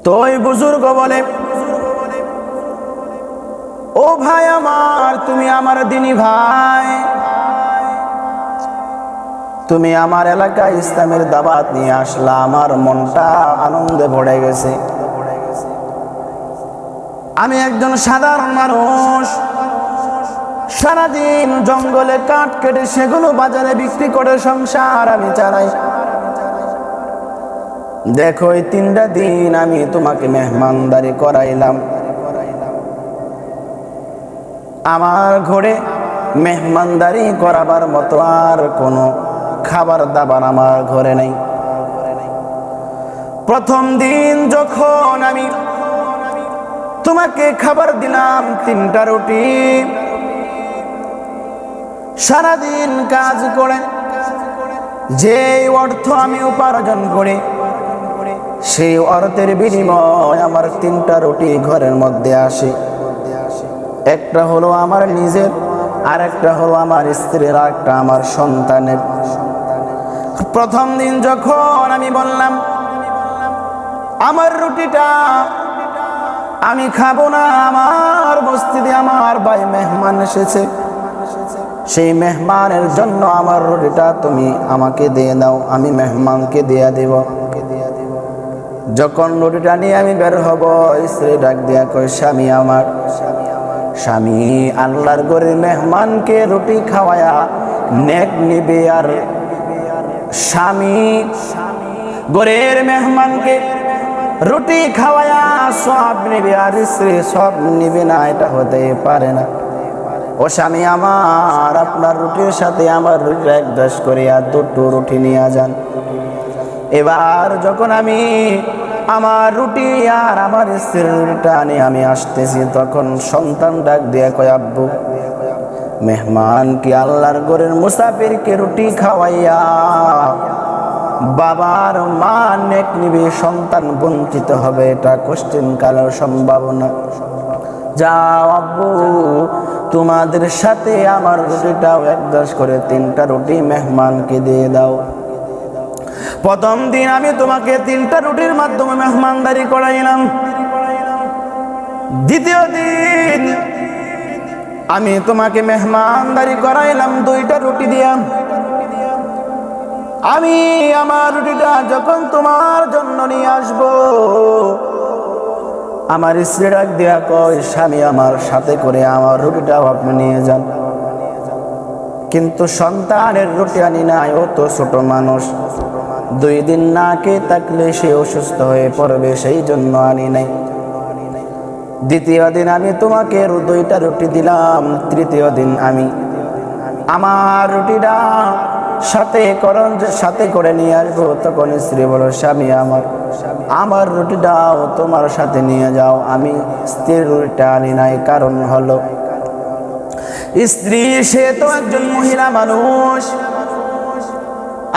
তো ওই বুজুর্গ বলে, ও ভাই আমার, তুমি আমার দিনী ভাই, তুমি আমার এলাকায় ইসলামের দাওয়াত নিয়ে আসলা, আমার মনটা আনন্দে ভরে গেছে। আমি একজন সাধারণ মানুষ, সারাদিন জঙ্গলে কাঠ কেটে সেগুলো বাজারে বিক্রি করে সংসার আমি চালাই। দেখো এই 3টা দিন আমি তোমাকে মেহমানদারি করাইলাম, আমার ঘরে মেহমানদারি করাবার মতো আর কোনো খাবার দাবার আমার ঘরে নেই। প্রথম দিন যখন আমি তোমাকে খাবার দিলাম 3টা রুটি, সারাদিন কাজ করে যে অর্থ আমি উপার্জন করি, সেই অর্থের বিনিময় আমার 3টা রুটি ঘরের মধ্যে আসে। একটা হলো আমার নিজের, আর একটা হলো আমার স্ত্রীর, আর একটা আমার সন্তানের। প্রথম দিন যখন আমি বললাম আমার রুটিটা আমি খাবো না, আমার বস্তিতে আমার ভাই মেহমান এসেছে, সেই মেহমানের জন্য আমার রুটিটা তুমি আমাকে দিয়ে দাও, আমি মেহমানকে দিয়ে দেব। যখন রুটিটা নিয়ে আমি বের হব, স্ত্রী ডাক দিয়া কই, স্বামী আমার, স্বামী আল্লাহর ঘরের মেহমানকে রুটি খাওয়ায়া নেক নিবে, আর স্বামী ঘরের মেহমানকে রুটি খাওয়ায়া সব নিবে, আর স্ত্রী সব নিবে না, এটা হতে পারে না। ও স্বামী আমার, আপনার রুটির সাথে আমার রুটি একদাস করে আর 2টো রুটি নিয়ে যান। এবার যখন আমি আমার রুটি আর আমার স্ত্রীর রুটিটা নিয়ে আমি আসতেছি, তখন সন্তান ডাক দিয়ে কয়, আব্বু, মেহমান কি আল্লাহর ঘরের মুসাফিরকে রুটি খাওয়াইয়া বাবার মা নেক নিবে, সন্তান বঞ্চিত হবে, এটা কোশ্চেন কালের সম্ভাবনা। যাও আব্বু, তোমাদের সাথে আমার রুটিটাও একদাস করে 3টা রুটি মেহমানকে দিয়ে দাও। প্রথম দিন আমি তোমাকে 3টা রুটির মাধ্যমে মেহমানদারি করাইলাম। দ্বিতীয় দিন আমি তোমাকে মেহমানদারি করাইলাম 2টা রুটি দিয়া। আমি আমার রুটিটা যখন তোমার জন্য নিয়ে আসবো, আমার স্ত্রী ডাক দিয়া কয়, স্বামী আমার, সাথে করে আমার রুটিটাও আপনি নিয়ে যান। কিন্তু সন্তানের রুটি আনি নাই, ও তো ছোট মানুষ, 2 দিন না খেয়ে থাকলে সে অসুস্থ হয়ে পড়বে, সেই জন্য আনি নাই। দ্বিতীয় দিন আমি তোমাকে 2টা রুটি দিলাম। তৃতীয় দিন আমি আমার রুটিটা সাথে করে নিয়ে আসবো। তখন স্ত্রী বলো, স্বামী আমার, আমার রুটিটাও তোমার সাথে নিয়ে যাও। আমি স্ত্রীর রুটিটা আনি নাই, কারণ হলো স্ত্রী সে তো একজন মহিলা মানুষ।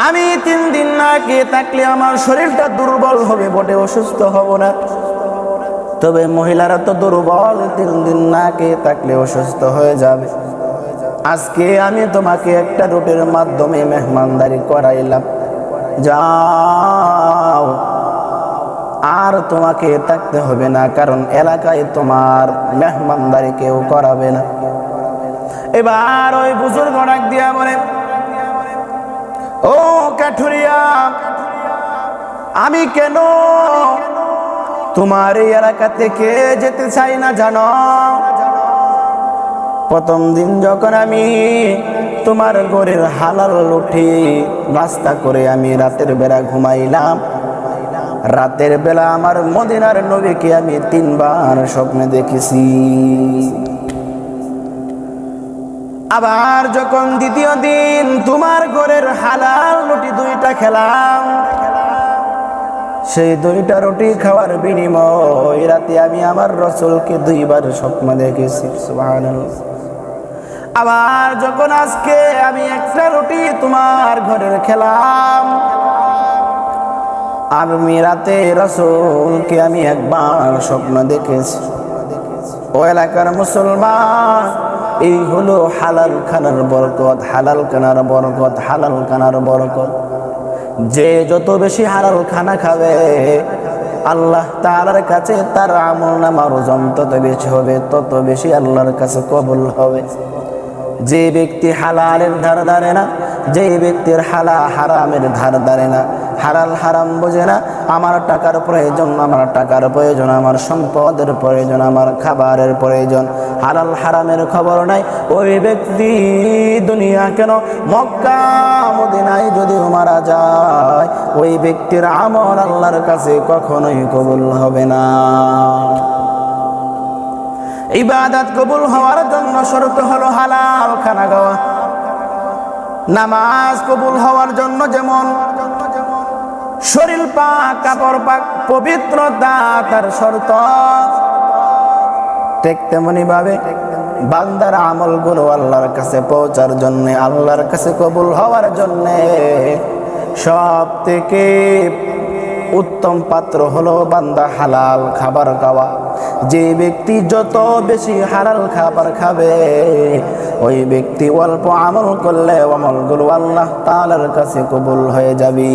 আমি 3 দিন না খেয়ে থাকলে আমার শরীরটা দুর্বল হবে বটে, অসুস্থ হব না। তবে মহিলারা তো দুর্বল, 3 দিন না খেয়ে থাকলে অসুস্থ হয়ে যাবে। আজকে আমি তোমাকে একটা রুটির মাধ্যমে মেহমানদারি করাইলাম, যাও, আর তোমাকে থাকতে হবে না, কারণ এলাকায় তোমার মেহমানদারি কেউ করাবে না। এবার ওই বুজুর্গ ডাক দিয়া বলে, ও কাঠুরিয়া, আমি কেন তোমার এই এলাকা থেকে যেতে চাই না জানো? প্রথম দিন যখন আমি তোমার ঘরের হালাল রুটি নাস্তা করে আমি রাতের বেলা ঘুমাইলাম, রাতের বেলা আমার মদিনার নবীকে আমি 3 বার স্বপ্নে দেখেছি। আবার যখন দ্বিতীয় দিন তোমার ঘরের হালাল রুটি 2টা খেলাম, সেই 2টা রুটি খাওয়ার বিনিময় রাতে আমি আমার রাসূলকে 2 বার স্বপ্ন দেখেছি। সুবহানাল্লাহ। আবার যখন আজকে আমি একটা রুটি তোমার ঘরের খেলাম, আমি রাতে রাসূলকে আমি 1 বার স্বপ্ন দেখেছি। ও এলাকার মুসলমান, এই হলো হালাল খানার বরকত, হালাল খানার বরকত, হালাল খানার বরকত। যে যত বেশি হালাল খানা খাবে আল্লাহ তাআলার কাছে তার আমলনামার ওজন তত বেশি হবে, তত বেশি আল্লাহর কাছে কবুল হবে। যে ব্যক্তি হালালের ধার ধারে না, যে ব্যক্তির হারামের ধার ধারে না, হালাল হারাম বোঝে না, আমার টাকার প্রয়োজন, আমার টাকার প্রয়োজন, আমার সম্পদের প্রয়োজন, আমার খাবারের প্রয়োজন, হালাল হারামের খবর নাই, ওই ব্যক্তি দুনিয়া কেন মক্কা মদিনায় যদি মারা যায়, ওই ব্যক্তির আমল আল্লাহর কাছে কখনোই কবুল হবে না। ইবাদত কবুল হওয়ার জন্য শর্ত হলো হালাল খানা খাওয়া। নামাজ কবুল হওয়ার জন্য যেমন শরীর পাক, কাপড় পাক, পবিত্রতা তার শর্ত, ঠিক তেমনি ভাবে বান্দার আমলগুলো আল্লাহর কাছে পৌঁছার জন্য, আল্লাহর কাছে কবুল হওয়ার জন্য সব থেকে উত্তম পাত্র হলো বান্দা হালাল খাবার খাওয়া। যে ব্যক্তি যত বেশি হালাল খাবার খাবে, ওই ব্যক্তি অল্প আমল করলে আমলগুলো আল্লাহ তাআলার কাছে কবুল হয়ে যাবে।